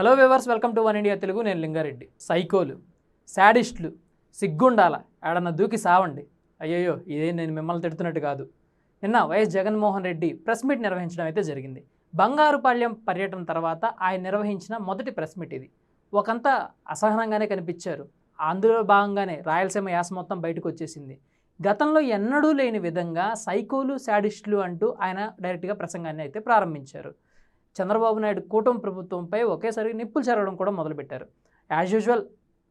Hello viewers, welcome to one India Telugu. నేను లింగారెడ్డి. సైకోలు, శాడిస్టులు, సిగ్గుండాల ఏడన్నా దూకి సావండి. అయ్యయ్యో, ఇదే నేను మిమ్మల్ని తిడుతున్నట్టు కాదు. నిన్న YS Jaganmohan Reddy press meet నిర్వహించడం అయితే జరిగింది. బంగారుపాళ్యం పర్యటన తర్వాత ఆయన నిర్వహించిన మొదటి ప్రెస్ మీట్ ఇది. ఒకంతా అసహనంగానే కనిపించారు. అందులో భాగంగానే రాయలసీమ యాస మొత్తం బయటకు వచ్చేసింది. గతంలో ఎన్నడూ లేని విధంగా సైకోలు, శాడిస్టులు అంటూ ఆయన డైరెక్ట్గా ప్రసంగాన్ని అయితే ప్రారంభించారు. చంద్రబాబు నాయుడు కూటమి ప్రభుత్వంపై ఒకేసారి నిప్పులు చెరవడం కూడా మొదలుపెట్టారు. యాజ్ యూజువల్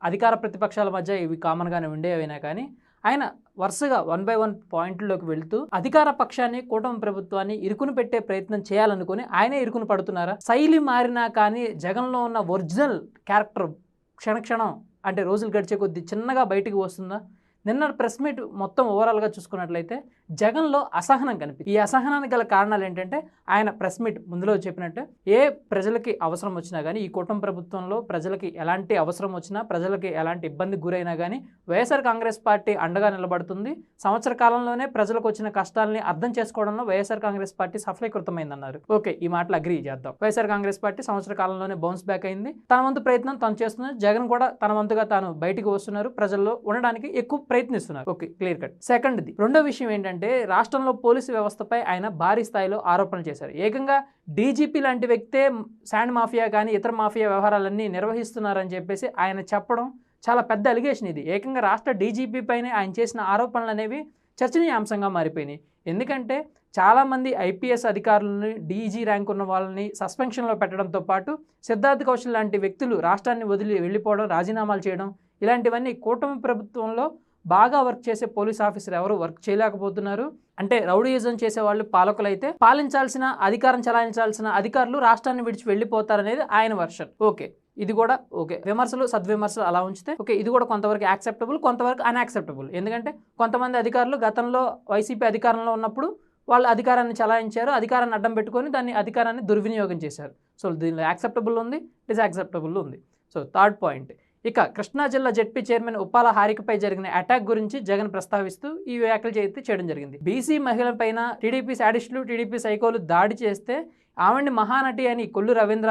అధికార ప్రతిపక్షాల మధ్య ఇవి కామన్గానే ఉండేవైనా కానీ ఆయన వరుసగా 1 by 1 పాయింట్లోకి వెళుతూ అధికార పక్షాన్ని, కూటమి ప్రభుత్వాన్ని ఇరుకును పెట్టే ప్రయత్నం చేయాలనుకుని ఆయనే ఇరుకును పడుతున్నారా? శైలి మారినా కానీ జగన్లో ఉన్న ఒరిజినల్ క్యారెక్టర్ క్షణక్షణం అంటే రోజులు గడిచే కొద్దీ చిన్నగా బయటికి వస్తుందా? నిన్న ప్రెస్ మీట్ మొత్తం ఓవరాల్గా చూసుకున్నట్లయితే జగన్లో అసహనం కనిపిస్తుంది. ఈ అసహనానికి గల కారణాలు ఏంటంటే ఆయన ప్రెస్ మీట్ ముందులో చెప్పినట్టు ఏ ప్రజలకి అవసరం వచ్చినా కానీ, ఈ కూటమి ప్రభుత్వంలో ప్రజలకి ఎలాంటి అవసరం వచ్చినా, ప్రజలకి ఎలాంటి ఇబ్బందికి గురైనా కానీ వైఎస్ఆర్ కాంగ్రెస్ పార్టీ అండగా నిలబడుతుంది. సంవత్సర కాలంలోనే ప్రజలకు వచ్చిన కష్టాలని అర్థం చేసుకోవడంలో వైఎస్ఆర్ కాంగ్రెస్ పార్టీ సఫలీకృతమైందన్నారు. ఓకే, ఈ మాటలు అగ్రీ చేద్దాం. వైఎస్ఆర్ కాంగ్రెస్ పార్టీ సంవత్సర కాలంలోనే బౌన్స్ బ్యాక్ అయింది. తన వంతు ప్రయత్నం తను చేస్తున్నారు. జగన్ కూడా తన వంతుగా తాను బయటికి వస్తున్నారు, ప్రజల్లో ఉండడానికి ఎక్కువ ప్రయత్నిస్తున్నారు. Okay, clear cut. సెకండ్ది, రెండో విషయం ఏంటంటే రాష్ట్రంలో పోలీసు వ్యవస్థపై ఆయన భారీ స్థాయిలో ఆరోపణలు చేశారు. ఏకంగా డీజీపీ లాంటి వ్యక్తే శాండ్ మాఫియా కానీ ఇతర మాఫియా వ్యవహారాలన్నీ నిర్వహిస్తున్నారని చెప్పేసి ఆయన చెప్పడం చాలా పెద్ద అలిగేషన్ ఇది. ఏకంగా రాష్ట్ర డీజీపీ పైనే ఆయన చేసిన ఆరోపణలు అనేవి చర్చనీయాంశంగా మారిపోయినాయి. ఎందుకంటే చాలామంది ఐపీఎస్ అధికారులని, డీజీ ర్యాంక్ ఉన్న వాళ్ళని సస్పెన్షన్లో పెట్టడంతో పాటు సిద్ధార్థ్ కౌశల్ లాంటి వ్యక్తులు రాష్ట్రాన్ని వదిలి వెళ్ళిపోవడం, రాజీనామాలు చేయడం, ఇలాంటివన్నీ కూటమి ప్రభుత్వంలో బాగా వర్క్ చేసే పోలీస్ ఆఫీసర్ ఎవరు వర్క్ చేయలేకపోతున్నారు. అంటే రౌడీయిజం చేసే వాళ్ళు పాలకులైతే పాలించాల్సిన, అధికారం చలాయించాల్సిన అధికారులు రాష్ట్రాన్ని విడిచి వెళ్ళిపోతారనేది ఆయన వర్షన్. ఓకే, ఇది కూడా ఓకే. విమర్శలు, సద్విమర్శలు అలా ఉంచితే ఓకే, ఇది కూడా కొంతవరకు యాక్సెప్టబుల్, కొంతవరకు అన్యాక్సెప్టబుల్. ఎందుకంటే కొంతమంది అధికారులు గతంలో వైసీపీ అధికారంలో ఉన్నప్పుడు వాళ్ళు అధికారాన్ని చలాయించారు, అధికారాన్ని అడ్డం పెట్టుకొని దాన్ని అధికారాన్ని దుర్వినియోగం చేశారు. సో దీనిలో యాక్సెప్టబుల్ ఉంది, డిసాక్సెప్టబుల్ ఉంది. సో థర్డ్ పాయింట్, ఇక కృష్ణా జిల్లా జెడ్పీ చైర్మన్ ఉప్పాల హారికపై జరిగిన అటాక్ గురించి జగన్ ప్రస్తావిస్తూ ఈ వ్యాఖ్యలు చేయడం జరిగింది. బీసీ మహిళలపైన టీడీపీ శాడిస్టులు, టీడీపీ సైకోలు దాడి చేస్తే ఆవిడ్ని మహానటి అని కొల్లు రవీంద్ర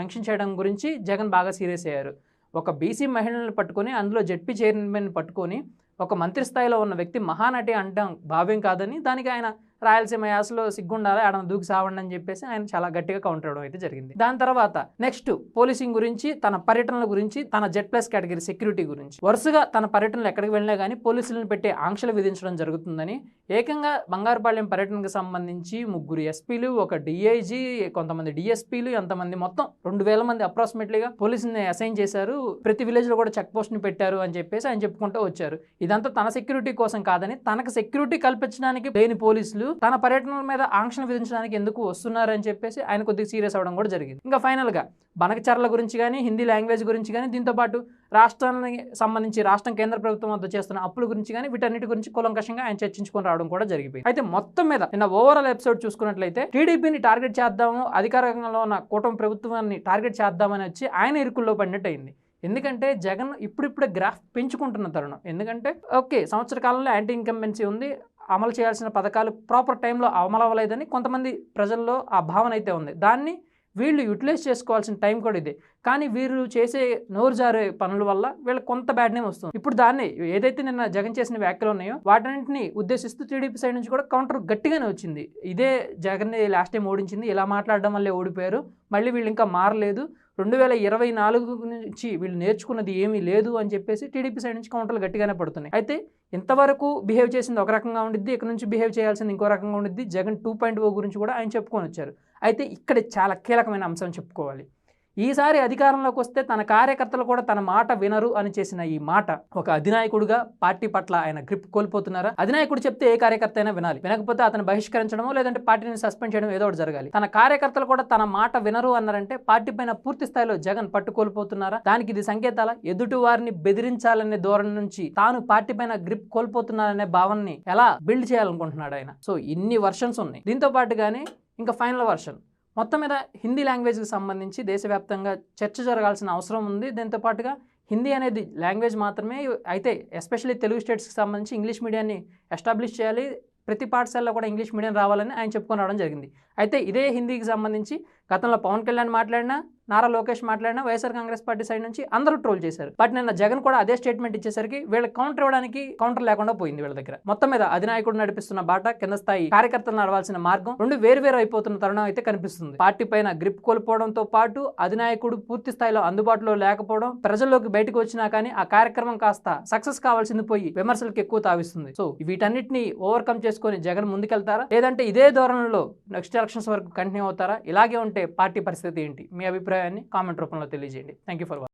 మెన్షన్ చేయడం గురించి జగన్ బాగా సీరియస్ అయ్యారు. ఒక బీసీ మహిళలను పట్టుకొని, అందులో జెడ్పీ చైర్మన్ పట్టుకొని ఒక మంత్రి స్థాయిలో ఉన్న వ్యక్తి మహానటి అంటాం భావ్యం కాదని, దానికి ఆయన రాయలసీమ యాసలో సిగ్గుండాలి, ఆడ దూకి సావండి అని చెప్పేసి ఆయన చాలా గట్టిగా కౌంటర్ ఇవ్వడం అయితే జరిగింది. దాని తర్వాత నెక్స్ట్ పోలీసింగ్ గురించి, తన పర్యటనల గురించి, తన Z+ కేటగిరీ సెక్యూరిటీ గురించి వరుసగా తన పర్యటనలు ఎక్కడికి వెళ్ళినా కానీ పోలీసులను పెట్టే ఆంక్షలు విధించడం జరుగుతుందని, ఏకంగా బంగారుపాళ్యం పర్యటనకు సంబంధించి 3 ఎస్పీలు, ఒక DIG, కొంతమంది DSPలు, ఎంతమంది మొత్తం 2000 మంది అప్రాక్సిమేట్లీగా పోలీసుని అసైన్ చేశారు. ప్రతి విలేజ్లో కూడా చెక్ పోస్ట్ని పెట్టారు అని చెప్పేసి ఆయన చెప్పుకుంటూ వచ్చారు. ఇదంతా తన సెక్యూరిటీ కోసం కాదని, తనకు సెక్యూరిటీ కల్పించడానికి లేని పోలీసులు తన పర్యటనల మీద ఆంక్షలు విధించడానికి ఎందుకు వస్తున్నారని చెప్పేసి ఆయన కొద్దిగా సీరియస్ అవ్వడం కూడా జరిగింది. ఇంకా ఫైనల్గా బనకచర్ల గురించి కానీ, హిందీ లాంగ్వేజ్ గురించి కానీ, దీంతోపాటు రాష్ట్రానికి సంబంధించి రాష్ట్రం కేంద్ర ప్రభుత్వం వద్ద చేస్తున్న అప్పుల గురించి కానీ, వీటన్నిటి గురించి కూలంకషంగా ఆయన చర్చించుకొని రావడం కూడా జరిగిపోయింది. అయితే మొత్తం మీద నిన్న ఓవరాల్ ఎపిసోడ్ చూసుకున్నట్లయితే టీడీపీని టార్గెట్ చేద్దాము, అధికారంలో ఉన్న కూటమి ప్రభుత్వాన్ని టార్గెట్ చేద్దామని వచ్చి ఆయన ఇరుకుల్లో పడినట్టు అయింది. ఎందుకంటే జగన్ ఇప్పుడిప్పుడే గ్రాఫ్ పెంచుకుంటున్న తరుణం. ఎందుకంటే ఓకే, సంవత్సర కాలంలో యాంటీ ఇన్కంబెన్సీ ఉంది, అమలు చేయాల్సిన పథకాలు ప్రాపర్ టైంలో అమలు అవ్వలేదని కొంతమంది ప్రజల్లో ఆ భావన అయితే ఉంది. దాన్ని వీళ్ళు యూటిలైజ్ చేసుకోవాల్సిన టైం కూడా ఇదే. కానీ వీళ్ళు చేసే నోరు జారే పనుల వల్ల వీళ్ళకి కొంత బ్యాడ్ నేమ్ వస్తుంది. ఇప్పుడు దాన్ని ఏదైతే నిన్న జగన్ చేసిన వ్యాఖ్యలు ఉన్నాయో వాటన్నింటినీ ఉద్దేశిస్తూ టీడీపీ సైడ్ నుంచి కూడా కౌంటర్ గట్టిగానే వచ్చింది. ఇదే జగన్ని లాస్ట్ టైం ఓడించింది, ఇలా మాట్లాడడం వల్లే ఓడిపోయారు, మళ్ళీ వీళ్ళు ఇంకా మారలేదు, 2024 నుంచి వీళ్ళు నేర్చుకున్నది ఏమీ లేదు అని చెప్పేసి టీడీపీ సైడ్ నుంచి కౌంటర్లు గట్టిగానే పడుతున్నాయి. అయితే ఇంతవరకు బిహేవ్ చేసింది ఒక రకంగా ఉండిద్ది, ఇక్కడ నుంచి బిహేవ్ చేయాల్సింది ఇంకో రకంగా ఉండిద్ది. జగన్ 2.0 గురించి కూడా ఆయన చెప్పుకొని వచ్చారు. అయితే ఇక్కడ చాలా కీలకమైన అంశం చెప్పుకోవాలి. ఈసారి అధికారంలోకి వస్తే తన కార్యకర్తలు కూడా తన మాట వినరు అని చేసిన ఈ మాట, ఒక అధినాయకుడిగా పార్టీ పట్ల ఆయన గ్రిప్ కోల్పోతున్నారా? అధినాయకుడు చెప్తే ఏ కార్యకర్త అయినా వినాలి, వినకపోతే అతను బహిష్కరించడమో లేదంటే పార్టీని సస్పెండ్ చేయడం ఏదో ఒకటి జరగాలి. తన కార్యకర్తలు కూడా తన మాట వినరు అన్నారంటే పార్టీ పైన పూర్తి స్థాయిలో జగన్ పట్టు కోల్పోతున్నారా? దానికి ఇది సంకేతాల ఎదుటి వారిని బెదిరించాలనే ధోరణి నుంచి తాను పార్టీ పైన గ్రిప్ కోల్పోతున్నారనే భావనని ఎలా బిల్డ్ చేయాలనుకుంటున్నాడు ఆయన? సో ఇన్ని వర్షన్స్ ఉన్నాయి. దీంతో పాటుగానే ఇంకా ఫైనల్ వర్షన్ మొత్తం మీద హిందీ లాంగ్వేజ్కి సంబంధించి దేశవ్యాప్తంగా చర్చ జరగాల్సిన అవసరం ఉంది. దీంతోపాటుగా హిందీ అనేది లాంగ్వేజ్ మాత్రమే అయితే ఎస్పెషల్లీ తెలుగు స్టేట్స్కి సంబంధించి ఇంగ్లీష్ మీడియాన్ని ఎస్టాబ్లిష్ చేయాలి, ప్రతి పాఠశాలలో కూడా ఇంగ్లీష్ మీడియం రావాలని ఆయన చెప్పుకొని రావడం జరిగింది. అయితే ఇదే హిందీకి సంబంధించి గతంలో పవన్ కళ్యాణ్ మాట్లాడినా, నారా లోకేష్ మాట్లాడినా వైఎస్ఆర్ కాంగ్రెస్ పార్టీ సైడ్ నుంచి అందరూ ట్రోల్ చేశారు. బట్ నిన్న జగన్ కూడా అదే స్టేట్మెంట్ ఇచ్చేసరికి వీళ్ళకి కౌంటర్ ఇవ్వడానికి కౌంటర్ లేకుండా పోయింది వీళ్ళ దగ్గర. మొత్తం మీద అధినాయకుడు నడిపిస్తున్న బాట, కింద స్థాయి కార్యకర్తలు నడవాల్సిన మార్గం రెండు వేరు అయిపోతున్న తరుణం అయితే కనిపిస్తుంది. పార్టీ పైన గ్రిప్ కోల్పోవడంతో పాటు అధినాయకుడు పూర్తి స్థాయిలో అందుబాటులో లేకపోవడం, ప్రజల్లోకి బయటకు వచ్చినా కానీ ఆ కార్యక్రమం కాస్త సక్సెస్ కావాల్సింది పోయి విమర్శలకు ఎక్కువ తావిస్తుంది. సో వీటన్నిటిని ఓవర్కమ్ చేసుకొని జగన్ ముందుకెళ్తారా, లేదంటే ఇదే ధోరణిలో నెక్స్ట్ ఎలక్షన్స్ వరకు కంటిన్యూ అవుతారా? ఇలాగే ఉంటే పార్టీ పరిస్థితి ఏంటి? మీ అభిప్రాయాన్ని కామెంట్ రూపంలో తెలియజేయండి. Thank you for watching.